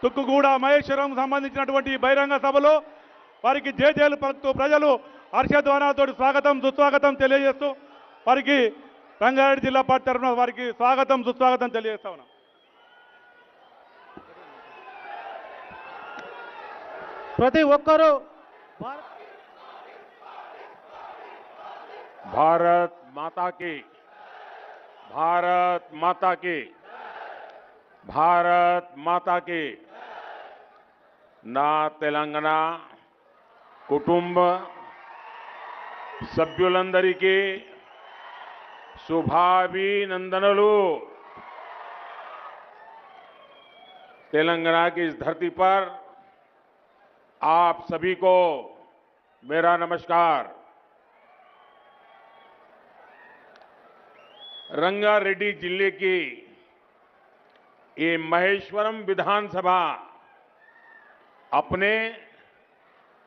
తుక్కుగూడ మహేశ్వరం సంబంధించినటువంటి బహిరంగ సభలో వారికి జేజేలు పలుకుతూ ప్రజలు హర్షధ్వానాలతో స్వాగతం సుస్వాగతం తెలియజేస్తూ వారికి రంగారెడ్డి జిల్లా పార్టీ తరఫున వారికి స్వాగతం సుస్వాగతం తెలియజేస్తా ఉన్నాం. ప్రతి ఒక్కరూ भारत माता की, भारत माता की, भारत माता की. నా తెలంగాణ కుటుంబ సభ్యులందరికీ शुभाभिनंदनलु. तेलंगाना की इस धरती पर आप सभी को मेरा नमस्कार. रंगारेड्डी जिले की ये महेश्वरम विधानसभा अपने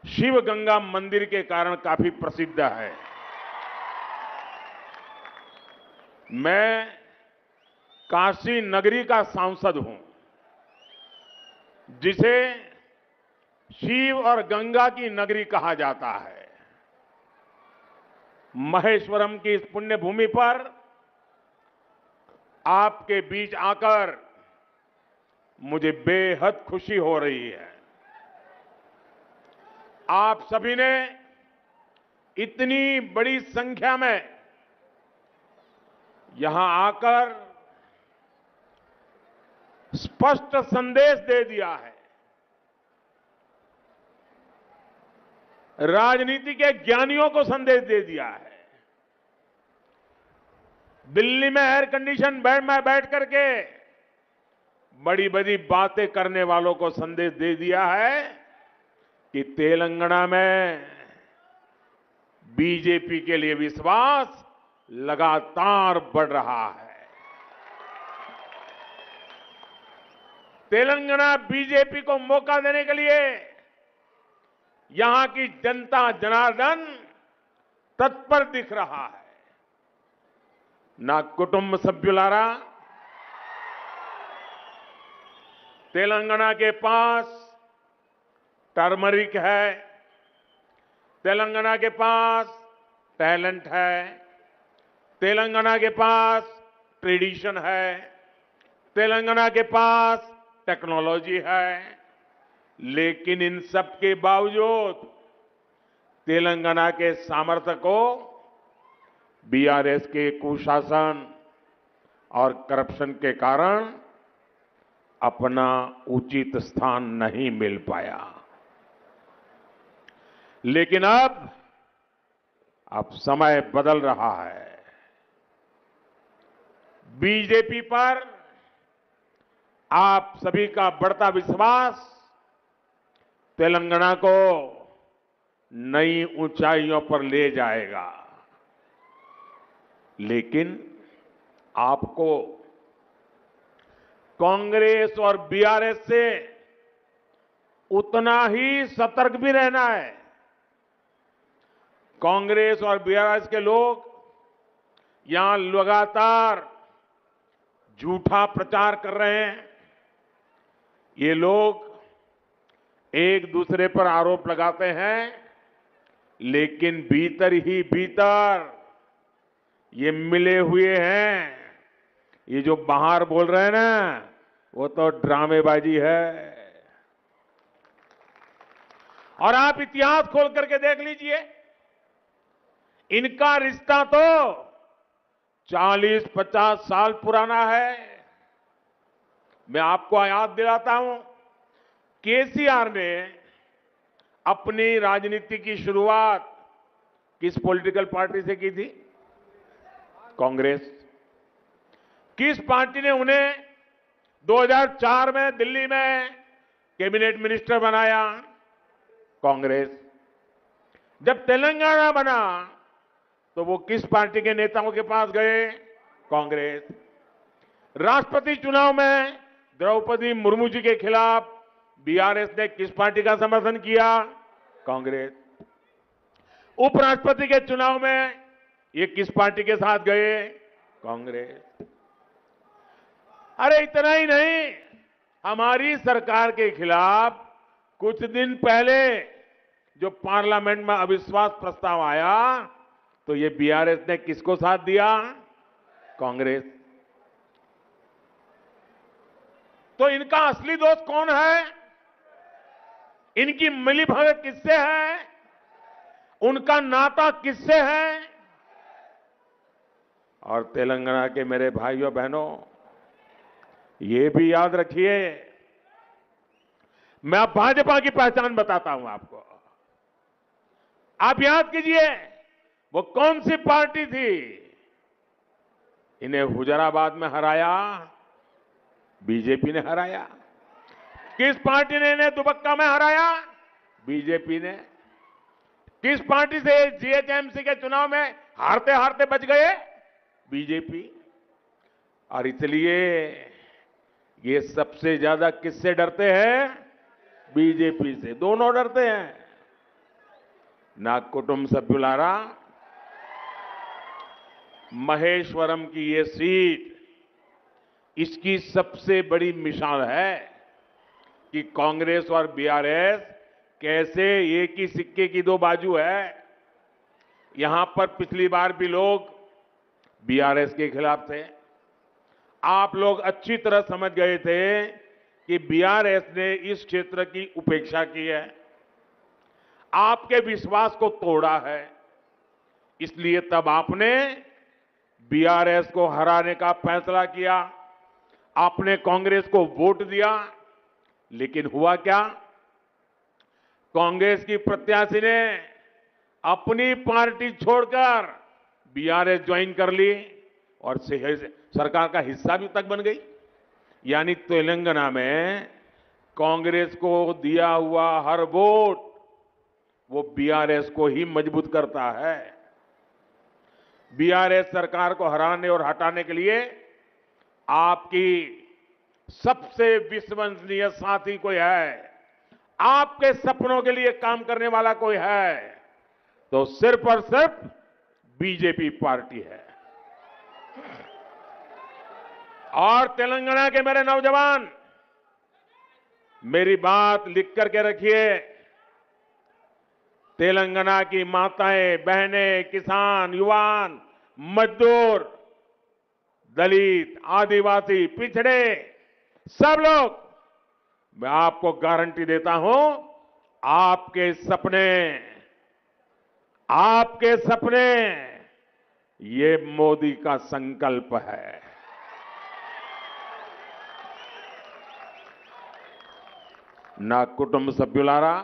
शिव गंगा मंदिर के कारण काफी प्रसिद्ध है. मैं काशी नगरी का सांसद हूं, जिसे शिव और गंगा की नगरी कहा जाता है. महेश्वरम की इस पुण्य भूमि पर आपके बीच आकर मुझे बेहद खुशी हो रही है. आप सभी ने इतनी बड़ी संख्या में यहां आकर स्पष्ट संदेश दे दिया है. राजनीति के ज्ञानियों को संदेश दे दिया है. दिल्ली में एयर कंडीशन बेड में बैठ करके बड़ी बड़ी बातें करने वालों को संदेश दे दिया है कि तेलंगाना में बीजेपी के लिए विश्वास लगातार बढ़ रहा है. तेलंगाना बीजेपी को मौका देने के लिए यहां की जनता जनार्दन तत्पर दिख रहा है. ना कुटुंब सभ्युलारा, तेलंगाना के पास टर्मरिक है, तेलंगाना के पास टैलेंट है, तेलंगाना के पास ट्रेडिशन है, तेलंगाना के पास टेक्नोलॉजी है. लेकिन इन सब के बावजूद तेलंगाना के सामर्थ्य को बीआरएस के कुशासन और करप्शन के कारण अपना उचित स्थान नहीं मिल पाया. लेकिन अब समय बदल रहा है. बीजेपी पर आप सभी का बढ़ता विश्वास तेलंगाना को नई ऊंचाइयों पर ले जाएगा. लेकिन आपको कांग्रेस और बीआरएस से उतना ही सतर्क भी रहना है. कांग्रेस और बीआरएस के लोग यहां लगातार झूठा प्रचार कर रहे हैं. ये लोग एक दूसरे पर आरोप लगाते हैं, लेकिन भीतर ही भीतर ये मिले हुए हैं. ये जो बाहर बोल रहे हैं ना, वो तो ड्रामेबाजी है. और आप इतिहास खोल करके देख लीजिए, इनका रिश्ता तो 40-50 साल पुराना है. मैं आपको याद दिलाता हूं, केसीआर ने अपनी राजनीति की शुरुआत किस पॉलिटिकल पार्टी से की थी? कांग्रेस. किस पार्टी ने उन्हें 2004 में दिल्ली में कैबिनेट मिनिस्टर बनाया? कांग्रेस. जब तेलंगाना बना तो वो किस पार्टी के नेताओं के पास गए? कांग्रेस. राष्ट्रपति चुनाव में द्रौपदी मुर्मू जी के खिलाफ बीआरएस ने किस पार्टी का समर्थन किया? कांग्रेस. उपराष्ट्रपति के चुनाव में ये किस पार्टी के साथ गए? कांग्रेस. अरे इतना ही नहीं, हमारी सरकार के खिलाफ कुछ दिन पहले जो पार्लियामेंट में अविश्वास प्रस्ताव आया तो ये बीआरएस ने किसको साथ दिया? कांग्रेस। तो इनका असली दोस्त कौन है? इनकी मिलीभगत किससे है? उनका नाता किससे है? और तेलंगाना के मेरे भाइयों बहनों, ये भी याद रखिए, मैं अब भाजपा की पहचान बताता हूं आपको। आप याद कीजिए वो कौन सी पार्टी थी? इन्हें हुजराबाद में हराया बीजेपी ने हराया। किस पार्टी ने इन्हें दुबक्का में हराया? बीजेपी ने। किस पार्टी से जीएचएमसी के चुनाव में हारते हारते बच गए? बीजेपी। और इसलिए ये सबसे ज्यादा किससे डरते हैं? बीजेपी से। दोनों डरते हैं। ना कुटुंब सभ्युलारा, महेश्वरम की ये सीट इसकी सबसे बड़ी मिसाल है कि कांग्रेस और बीआरएस कैसे एक ही सिक्के की दो बाजू है। यहां पर पिछली बार भी लोग बीआरएस के खिलाफ थे। आप लोग अच्छी तरह समझ गए थे कि बीआरएस ने इस क्षेत्र की उपेक्षा की है, आपके विश्वास को तोड़ा है। इसलिए तब आपने बीआरएस को हराने का फैसला किया, आपने कांग्रेस को वोट दिया। लेकिन हुआ क्या? कांग्रेस की प्रत्याशी ने अपनी पार्टी छोड़कर बीआरएस ज्वाइन कर ली और सरकार का हिस्सा भी तक बन गई। यानी तेलंगाना में कांग्रेस को दिया हुआ हर वोट वो बीआरएस को ही मजबूत करता है। बीआरएस सरकार को हराने और हटाने के लिए आपकी सबसे विश्वसनीय साथी कोई है, आपके सपनों के लिए काम करने वाला कोई है, तो सिर्फ और सिर्फ बीजेपी पार्टी है। और तेलंगाना के मेरे नौजवान, मेरी बात लिख करके रखिए। तेलंगाना की माताएं, बहनें, किसान, युवान, मजदूर, दलित, आदिवासी, पिछड़े, सब लोग, मैं आपको गारंटी देता हूं, आपके सपने ये मोदी का संकल्प है। ना कुटुंब सभ्युलारा,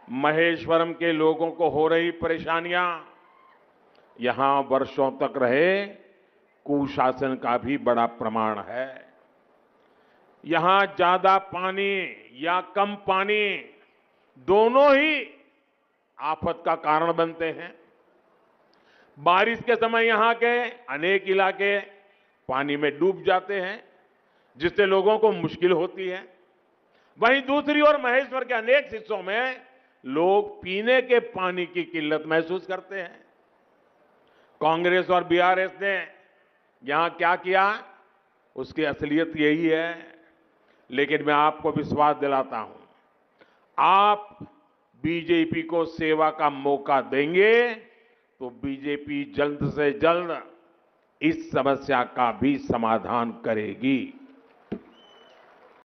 महेश्वरम के लोगों को हो रही परेशानियां यहां वर्षों तक रहे कुशासन का भी बड़ा प्रमाण है। यहां ज्यादा पानी या कम पानी दोनों ही आफत का कारण बनते हैं। बारिश के समय यहां के अनेक इलाके पानी में डूब जाते हैं, जिससे लोगों को मुश्किल होती है। वहीं दूसरी ओर महेश्वर के अनेक हिस्सों में लोग पीने के पानी की किल्लत महसूस करते हैं। कांग्रेस और बीआरएस ने यहां क्या किया, उसकी असलियत यही है। लेकिन मैं आपको विश्वास दिलाता हूं, आप बीजेपी को सेवा का मौका देंगे तो बीजेपी जल्द से जल्द इस समस्या का भी समाधान करेगी।